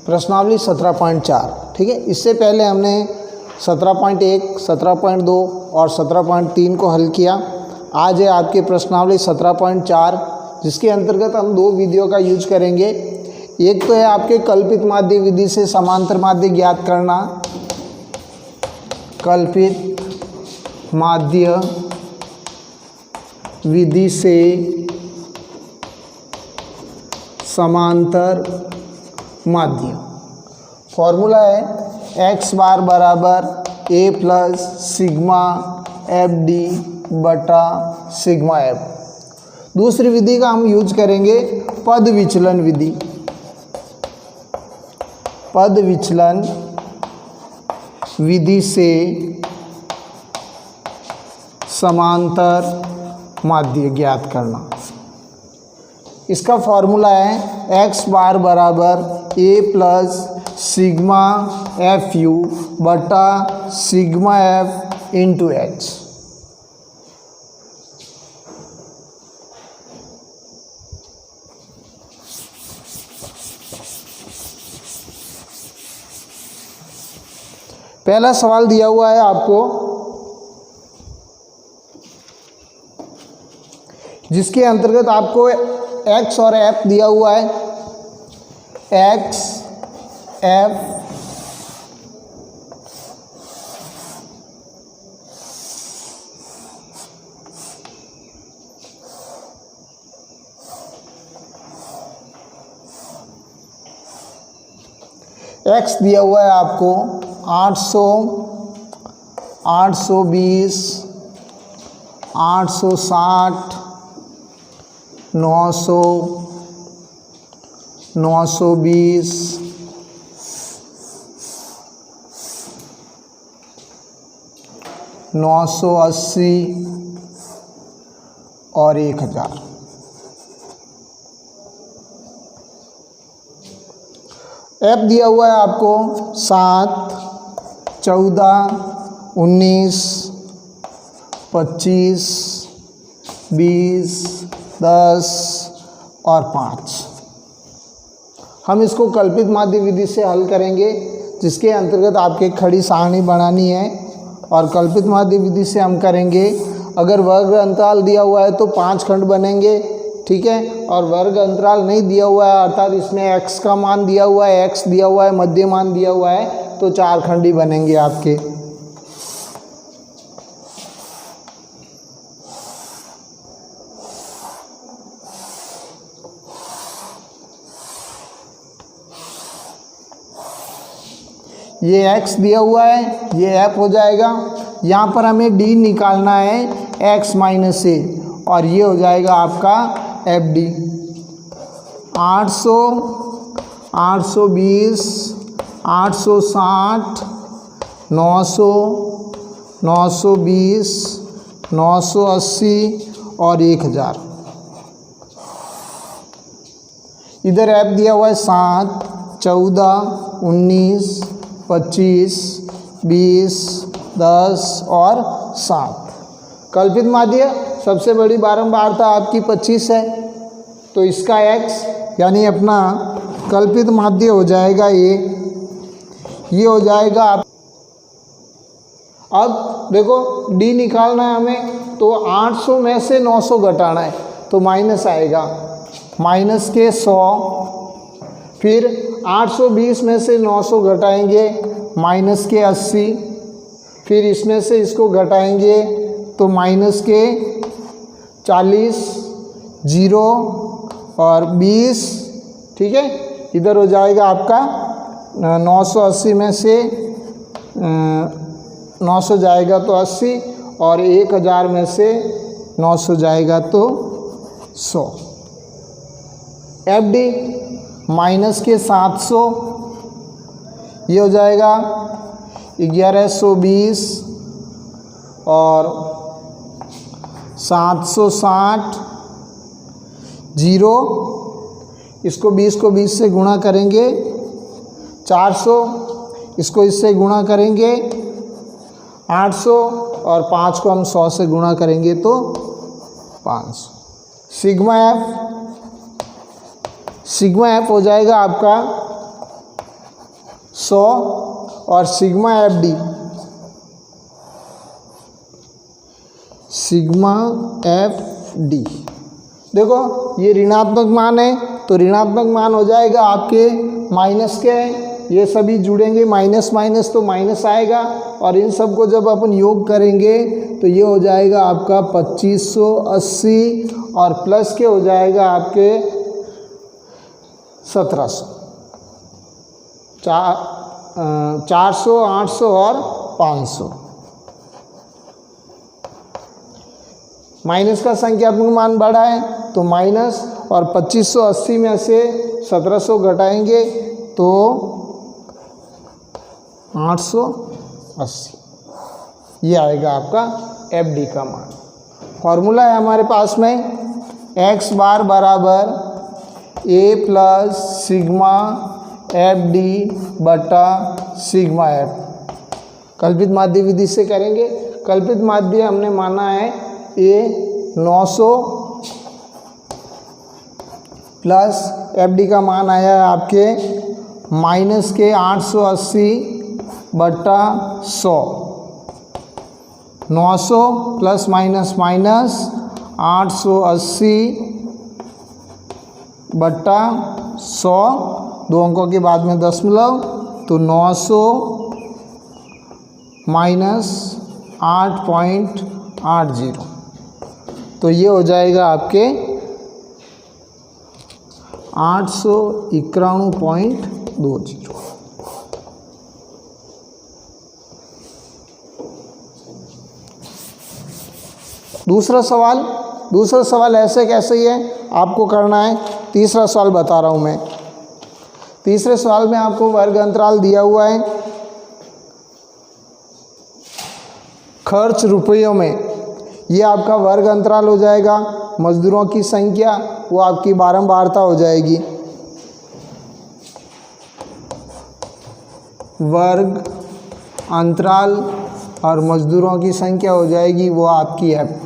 प्रश्नावली 17.4, ठीक है। इससे पहले हमने 17.1, 17.2 और 17.3 को हल किया। आज है आपकी प्रश्नावली 17.4, जिसके अंतर्गत हम दो विधियों का यूज करेंगे। एक तो है आपके कल्पित माध्य विधि से समांतर माध्य ज्ञात करना, कल्पित माध्य विधि से समांतर माध्य। फॉर्मूला है x बार बराबर a plus sigma F D बटा सिग्मा एफ। दूसरी विधि का हम यूज करेंगे पद विचलन विधि। पद विचलन विधि से समांतर माध्य ज्ञात करना। इसका फॉर्मूला है x बार बराबर a plus sigma F you बटा सिग्मा एफ इंटू एच। पहला सवाल दिया हुआ है आपको, जिसके अंतर्गत आपको x और f दिया हुआ है। x f x दिया हुआ है आपको 800, 820, 860, 900, 920, 980 और 1000। एफ दिया हुआ है आपको 7, 14, 19, 25, 20, 10 और 5। हम इसको कल्पित माध्य विधि से हल करेंगे, जिसके अंतर्गत आपके खड़ी सारणी बनानी है। और कल्पित माध्य विधि से हम करेंगे, अगर वर्ग अंतराल दिया हुआ है तो 5 खंड बनेंगे, ठीक है। और वर्ग अंतराल नहीं दिया हुआ है, अर्थात इसमें x का मान दिया हुआ है, x दिया हुआ है, मध्य मान दिया हुआ है, तो 4 खंड ही बनेंगे आपके। ये x दिया हुआ है, ये f हो जाएगा। यहाँ पर हमें d निकालना है x माइनस a, और ये हो जाएगा आपका एफ डी। 800, 820, 860, 900, 920, 980 और 1000। इधर ऐप दिया हुआ है 7, 14, 19, 25, 20, 10 और 7। कल्पित माध्य सबसे बड़ी बारंबारता आपकी 25 है, तो इसका x यानी अपना कल्पित माध्य हो जाएगा ये हो जाएगा आप। अब देखो d निकालना है हमें, तो 800 में से 900 घटाना है, तो माइनस आएगा, माइनस के 100। फिर 820 में से 900 घटाएंगे, माइनस के 80। फिर इसमें से इसको घटाएंगे तो माइनस के 40, 0 और 20, ठीक है। इधर हो जाएगा आपका 980 में से 900 जाएगा तो 80, और 1000 में से 900 जाएगा तो 100। एफ डी माइनस के 700, ये हो जाएगा 1120 और 760, 0, इसको 20 को 20 से गुणा करेंगे 400, इसको इससे गुणा करेंगे 800 और 5 को हम 100 से गुणा करेंगे तो 500। सिग्मा एफ हो जाएगा आपका 100 और sigma F D, sigma F D. देखो ये ऋणात्मक मान है तो ऋणात्मक मान हो जाएगा आपके माइनस के, ये सभी जुड़ेंगे माइनस माइनस तो माइनस आएगा, और इन सब को जब अपन योग करेंगे तो ये हो जाएगा आपका 2580 और प्लस के हो जाएगा आपके 1700, 400, 800 और 500। माइनस का संख्यात्मक मान बढ़ा है तो माइनस, और 2580 में से 1700 घटाएंगे तो 880, ये आएगा आपका एफ डी का मान। फॉर्मूला है हमारे पास में x बार बराबर a plus sigma F D बटा सिग्मा एफ। कल्पित माध्य विधि से करेंगे। कल्पित माध्य हमने माना है a 900 प्लस एफ डी का मान आया है आपके माइनस के 880 बटा 100, 900 प्लस माइनस माइनस 880 बटा 100, दो अंकों के बाद में दशमलव, तो 900 माइनस 8.80, तो ये हो जाएगा आपके 891.20। दूसरा सवाल ऐसे कैसे ही है आपको करना है। तीसरा सवाल बता रहा हूँ मैं। तीसरे सवाल में आपको वर्ग अंतराल दिया हुआ है, खर्च रुपयों में, ये आपका वर्ग अंतराल हो जाएगा। मजदूरों की संख्या वो आपकी बारंबारता हो जाएगी। वर्ग अंतराल और मजदूरों की संख्या हो जाएगी वो आपकी एफ।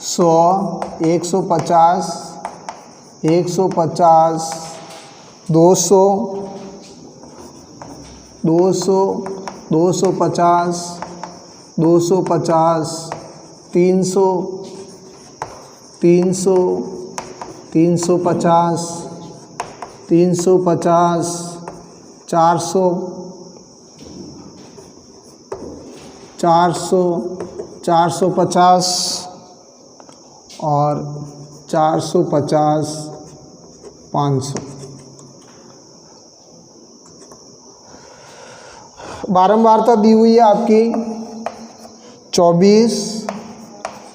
सौ, 150, 150, 200, 200, 250, 250, 300, 300, 350, 350, 400, 400, 450 और 450, 500। बारंबारता दी हुई है आपकी 24,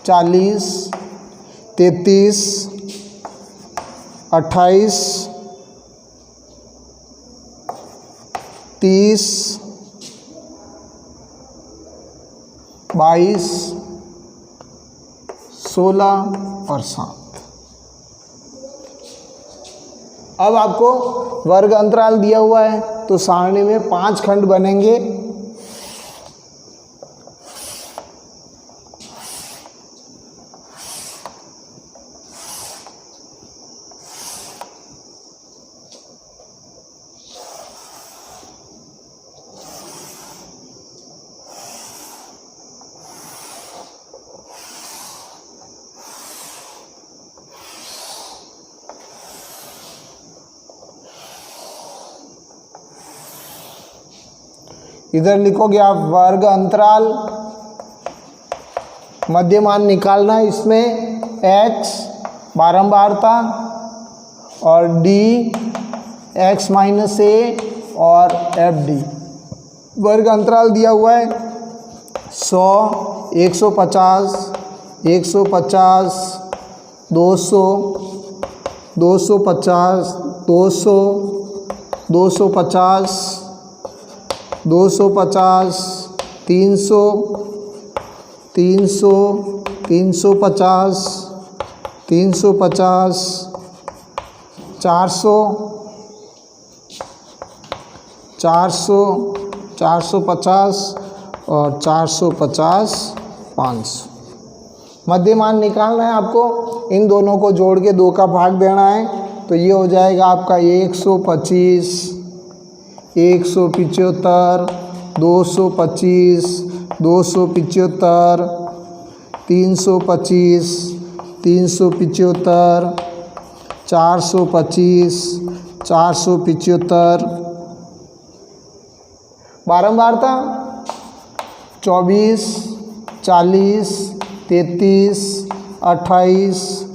40, 33, 28, 30, 22, 16 और 7। अब आपको वर्ग अंतराल दिया हुआ है तो सारणी में 5 खंड बनेंगे। इधर लिखोगे आप वर्ग अंतराल, मध्यमान निकालना है इसमें, x बारंबारता और डी एक्स माइनस ए और एफ डी। वर्ग अंतराल दिया हुआ है 100, 150, 150, 200, 250, 200, 250, 250, 300, 300, 350, 350, 400, 400, 450 और 450, 500। मध्यमान निकालना है आपको। इन दोनों को जोड़ के 2 का भाग देना है, तो ये हो जाएगा आपका 125, 175, 225, 275, 325, 375, 425, 475। बारंबारता 24, 40, 33, 28,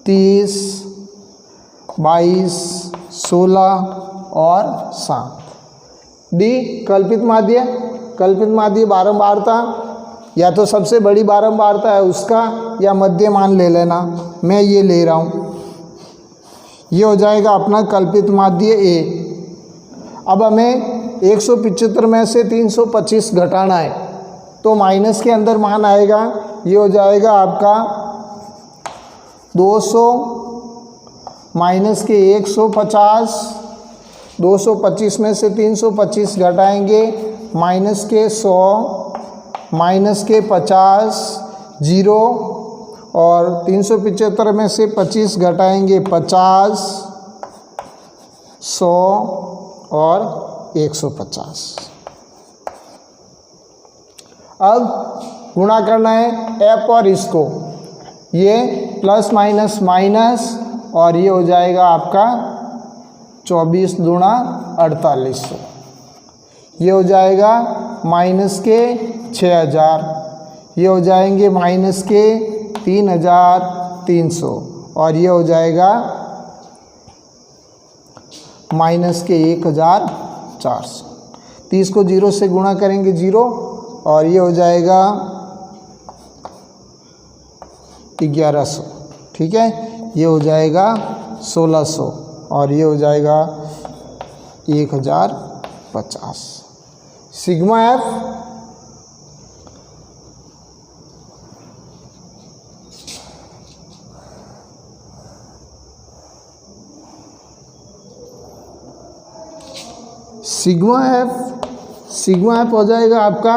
30, 22, 16 और 7। डी कल्पित माध्य। कल्पित माध्य बारंबारता या तो सबसे बड़ी बारंबारता है उसका या मध्य मान ले लेना, मैं ये ले रहा हूँ। ये हो जाएगा अपना कल्पित माध्य ए। अब हमें 175 में से 325 घटाना है, तो माइनस के अंदर मान आएगा। ये हो जाएगा आपका 200 माइनस के 150, 225 में से 325 घटाएंगे, माइनस के 100, माइनस के 50, 0 और 375 में से 25 घटाएंगे 50, 100 और 150। अब गुणा करना है एफ और इसको, ये प्लस माइनस माइनस और ये हो जाएगा आपका 24 दूना 4800। ये हो जाएगा माइनस के 6000, ये हो जाएंगे माइनस के 3300 और ये हो जाएगा माइनस के 1400। 30 को 0 से गुणा करेंगे 0 और ये हो जाएगा 1100। ठीक है, ये हो जाएगा 1600 और ये हो जाएगा 1050। सिग्मा एफ सिग्मा एफ हो जाएगा आपका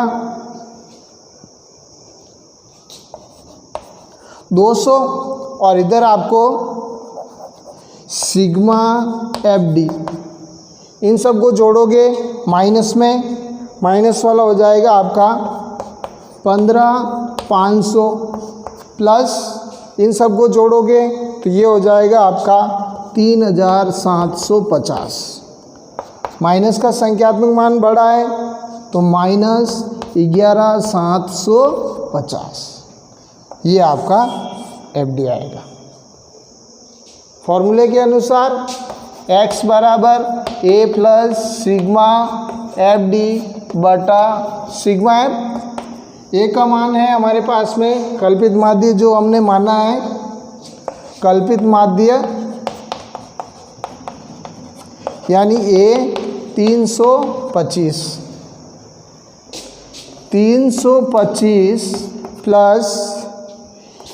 200 और इधर आपको सिग्मा एफ डी। इन सब को जोड़ोगे माइनस में, माइनस वाला हो जाएगा आपका 15500 प्लस इन सब को जोड़ोगे तो ये हो जाएगा आपका 3750। माइनस का संख्यात्मक मान बड़ा है तो माइनस 11750, ये आपका एफ डी आएगा। फॉर्मूले के अनुसार x बराबर a plus sigma F D बटा सिग्मा एफ। ए का मान है हमारे पास में कल्पित माध्य जो हमने माना है, कल्पित माध्य यानी a 325 प्लस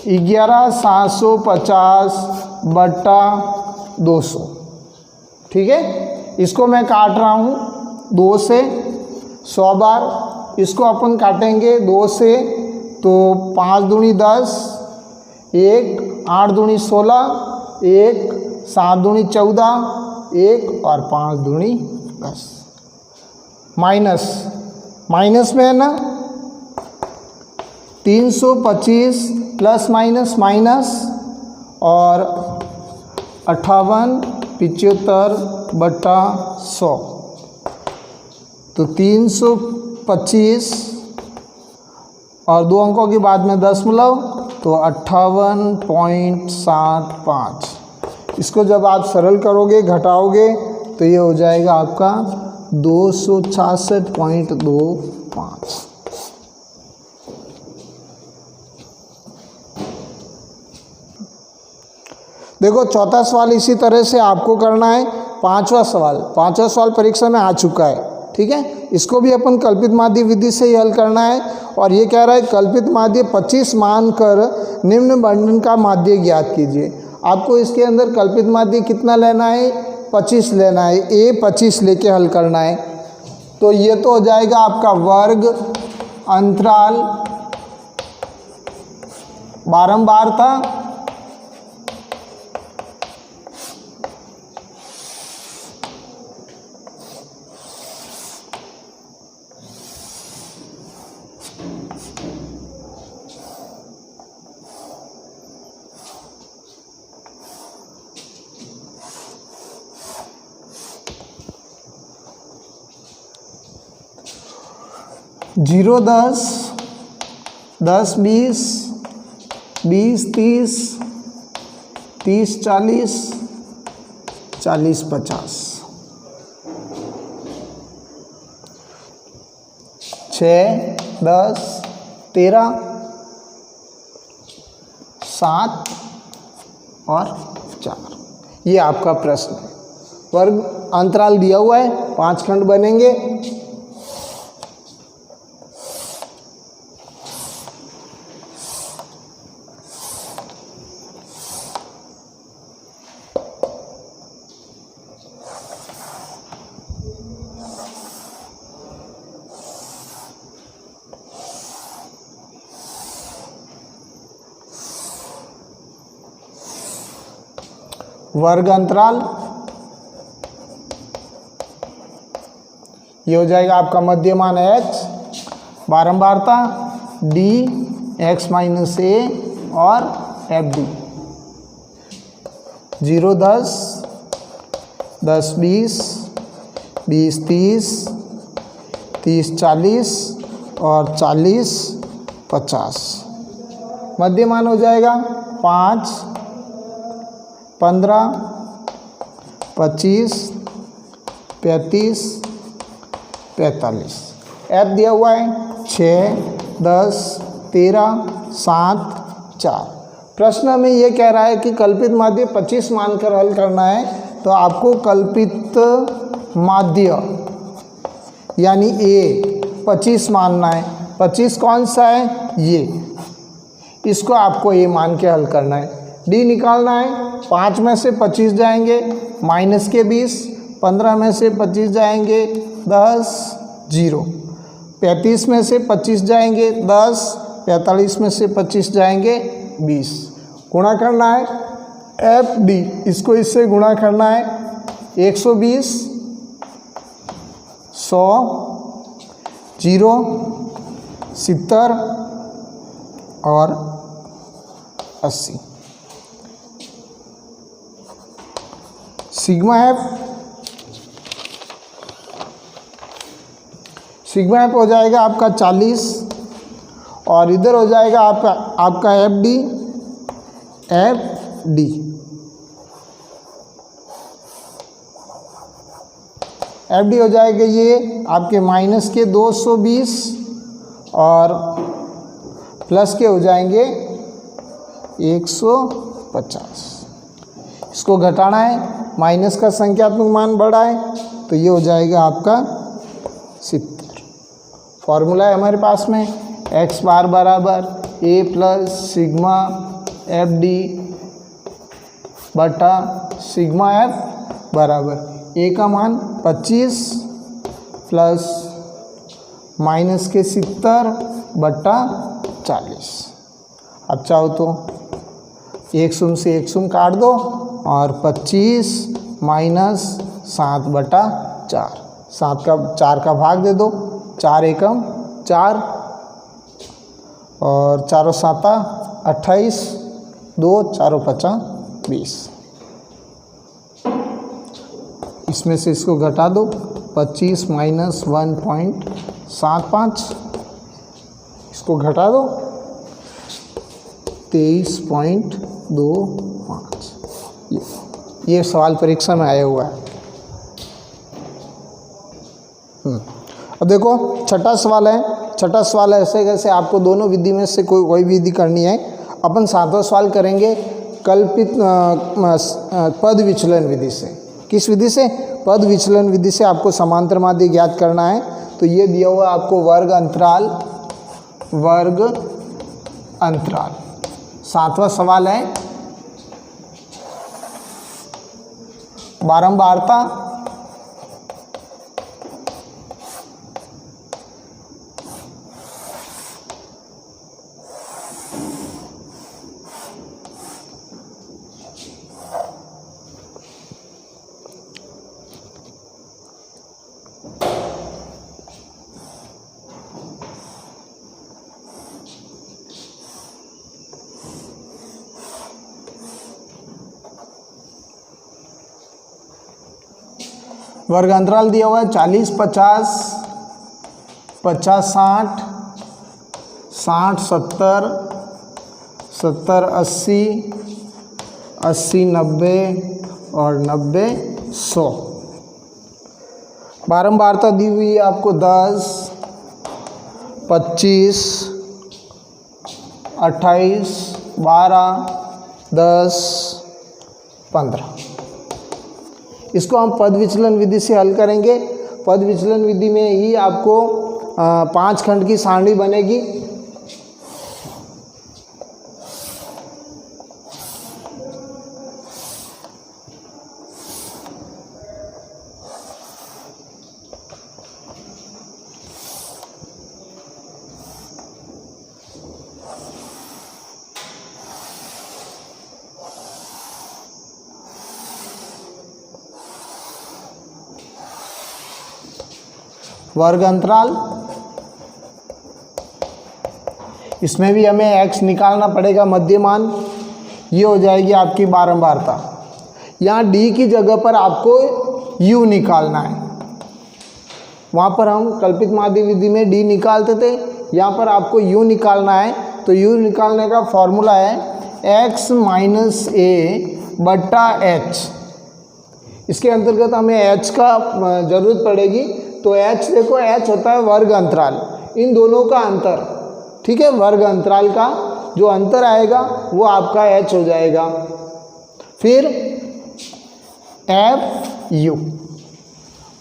11750 बटा 200। ठीक है, इसको मैं काट रहा हूँ 2 से 100 बार। इसको अपन काटेंगे 2 से तो 5 दूनी 10, 1 8 दूनी 16, 1 7 दूनी 14, 1 और 5 दूनी 10। माइनस में है ना 325 प्लस माइनस माइनस और 5875 बटा 100 तो 325 और 2 अंकों के बाद में दशमलव तो 58.75। इसको जब आप सरल करोगे, घटाओगे, तो ये हो जाएगा आपका 266.25। देखो चौथा सवाल इसी तरह से आपको करना है। पांचवा सवाल परीक्षा में आ चुका है, ठीक है। इसको भी अपन कल्पित माध्य विधि से ही हल करना है। और ये कह रहा है कल्पित माध्य 25 मानकर निम्न बंधन का माध्य ज्ञात कीजिए। आपको इसके अंदर कल्पित माध्य कितना लेना है? 25 लेना है। ए 25 लेके हल करना है। तो ये तो हो जाएगा आपका वर्ग अंतराल बारंबारता जीरो 10, 10 20, 20 30, 30 40, 40 50, 6 10 13, 7 और 4। ये आपका प्रश्न है। वर्ग अंतराल दिया हुआ है, 5 खंड बनेंगे। वर्ग अंतराल ये हो जाएगा आपका मध्यमान h, बारंबारता d x minus a और एफ डी। 0 10, 10 20, 20 30, 30 40 और 40 50। मध्यमान हो जाएगा 5 15 25 35 45। एफ दिया हुआ है 6 10 13 7 4। प्रश्न में ये कह रहा है कि कल्पित माध्य 25 मानकर हल करना है। तो आपको कल्पित माध्य यानी ए 25 मानना है। 25 कौन सा है? ये, इसको आपको ए मान के हल करना है। डी निकालना है। 5 में से 25 जाएंगे माइनस के 20, 15 में से 25 जाएंगे 10 0, 35 में से 25 जाएंगे 10, 45 में से 25 जाएंगे 20। गुणा करना है एफ डी, इसको इससे गुणा करना है। 120 100 0 70 और 80। सिग्मा एफ हो जाएगा आपका 40 और इधर हो जाएगा आपका एफ डी। हो जाएगा ये आपके माइनस के 220 और प्लस के हो जाएंगे 150। इसको घटाना है। माइनस का संख्यात्मक मान बड़ा है तो ये हो जाएगा आपका 70। फॉर्मूला है हमारे पास में x बार बराबर a plus sigma F D बटा सिग्मा एफ बराबर a का मान 25 प्लस माइनस के 70 बटा 40। अब चाहो तो 1 से 1 काट दो और 25 माइनस 7 बटा 4, 7 का 4 का भाग दे दो, 4 एकम 4 और 4 7 28, 2 4 5 20। इसमें से इसको घटा दो, 25 माइनस 1.75, इसको घटा दो 23.25। ये सवाल परीक्षा में आया हुआ है। अब देखो छठा सवाल है। छठा सवाल ऐसे कैसे आपको दोनों विधि में से कोई विधि करनी है। अपन सातवां सवाल करेंगे कल्पित पद विचलन विधि से। किस विधि से? पद विचलन विधि से आपको समांतर माध्य ज्ञात करना है। तो ये दिया हुआ है आपको वर्ग अंतराल। सातवां सवाल है बारंबारता वर्ग अंतराल दिया हुआ है 40 50 50 60 60 70 70 80 80 90 और 90 100। बारंबारता दी हुई है आपको 10 25 28 12 10 15। इसको हम पद विचलन विधि से हल करेंगे। पद विचलन विधि में ही आपको 5 खंड की सारणी बनेगी। वर्ग अंतराल, इसमें भी हमें x निकालना पड़ेगा मध्यमान। ये हो जाएगी आपकी बारंबारता। यहाँ d की जगह पर आपको u निकालना है। वहाँ पर हम कल्पित माध्य विधि में d निकालते थे, यहाँ पर आपको u निकालना है। तो u निकालने का फॉर्मूला है x माइनस a बट्टा h। इसके अंतर्गत हमें h का ज़रूरत पड़ेगी। तो h देखो, h होता है वर्ग अंतराल, इन दोनों का अंतर, ठीक है। वर्ग अंतराल का जो अंतर आएगा वो आपका h हो जाएगा। फिर f u।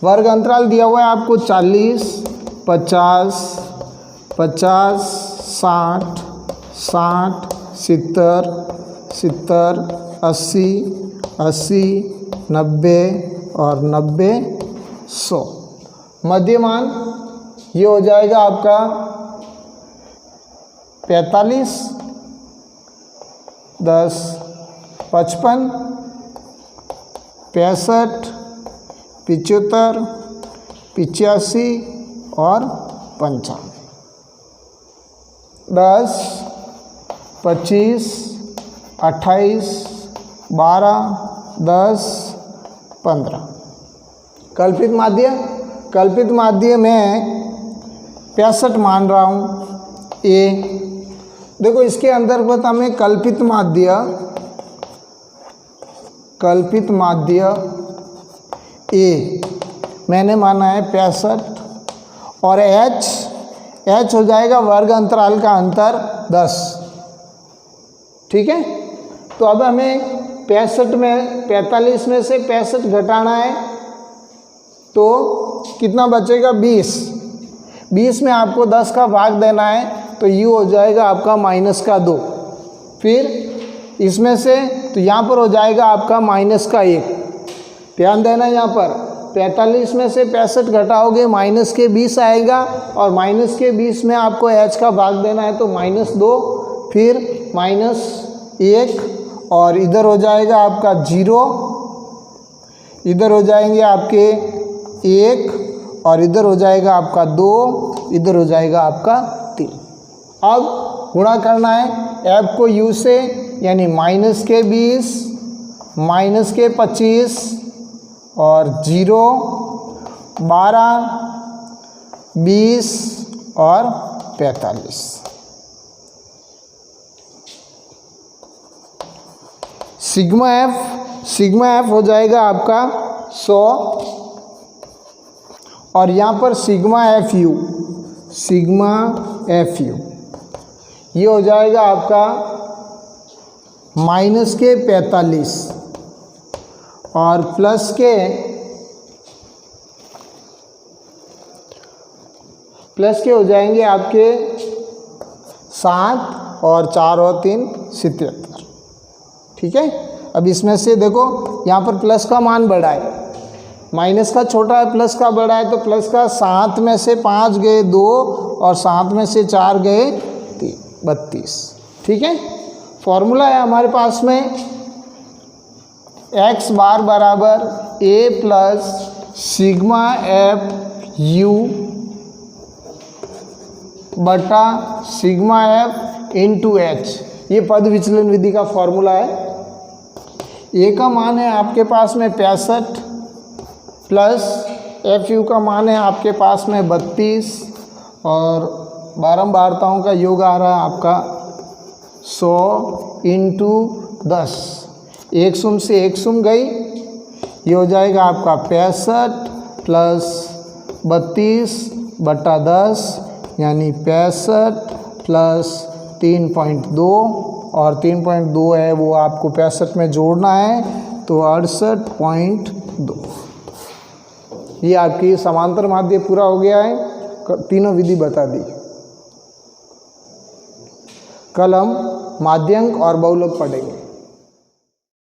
वर्ग अंतराल दिया हुआ है आपको 40 50 50 60 60 70 70 80 80 90 और 90 100। मध्यमान ये हो जाएगा आपका 45 10 55 65 75 85 और 95। 10 25 28 12 10 15। कल्पित माध्य में 65 मान रहा हूँ ए। देखो इसके अंतर्गत हमें कल्पित माध्य ए मैंने माना है 65 और h हो जाएगा वर्ग अंतराल का अंतर 10, ठीक है। तो अब हमें 45 में से 65 घटाना है, तो कितना बचेगा 20 में आपको 10 का भाग देना है। तो u हो जाएगा आपका -2। फिर इसमें से तो यहाँ पर हो जाएगा आपका -1। ध्यान देना यहाँ पर 45 में से 65 घटाओगे -20 आएगा और -20 में आपको h का भाग देना है, तो -2 फिर -1 और इधर हो जाएगा आपका 0, इधर हो जाएंगे आपके 1 और इधर हो जाएगा आपका 2, इधर हो जाएगा आपका 3। अब गुणा करना है f को u से, यानी -20 -25 और 0 12 20 और 45। सिग्मा एफ हो जाएगा आपका 100 और यहाँ पर सिग्मा एफ यू ये हो जाएगा आपका माइनस के 45 और प्लस के हो जाएंगे आपके 7 और 4 और 3 77। ठीक है, अब इसमें से देखो यहाँ पर प्लस का मान बड़ा है, माइनस का छोटा है, प्लस का बड़ा है, तो प्लस का 7 में से 5 गए 2 और 7 में से 4 गए 32। ठीक है, फॉर्मूला है हमारे पास में x बार बराबर a plus sigma F you बटा सिग्मा एफ इंटू एच। ये पद विचलन विधि का फॉर्मूला है। a का मान है आपके पास में 65 प्लस एफ यू का मान है आपके पास में 32 और बारंबारताओं का योग आ रहा है आपका 100 इंटू 10। एक शून्य से एक शून्य गई, ये हो जाएगा आपका 65 प्लस 32 बटा 10 यानी 65 प्लस 3.2 और 3.2 है वो आपको 65 में जोड़ना है तो 68.2। ये आपकी समांतर माध्य पूरा हो गया है, तीनों विधि बता दी। कल हम माध्यांक और बहुलक पढ़ेंगे।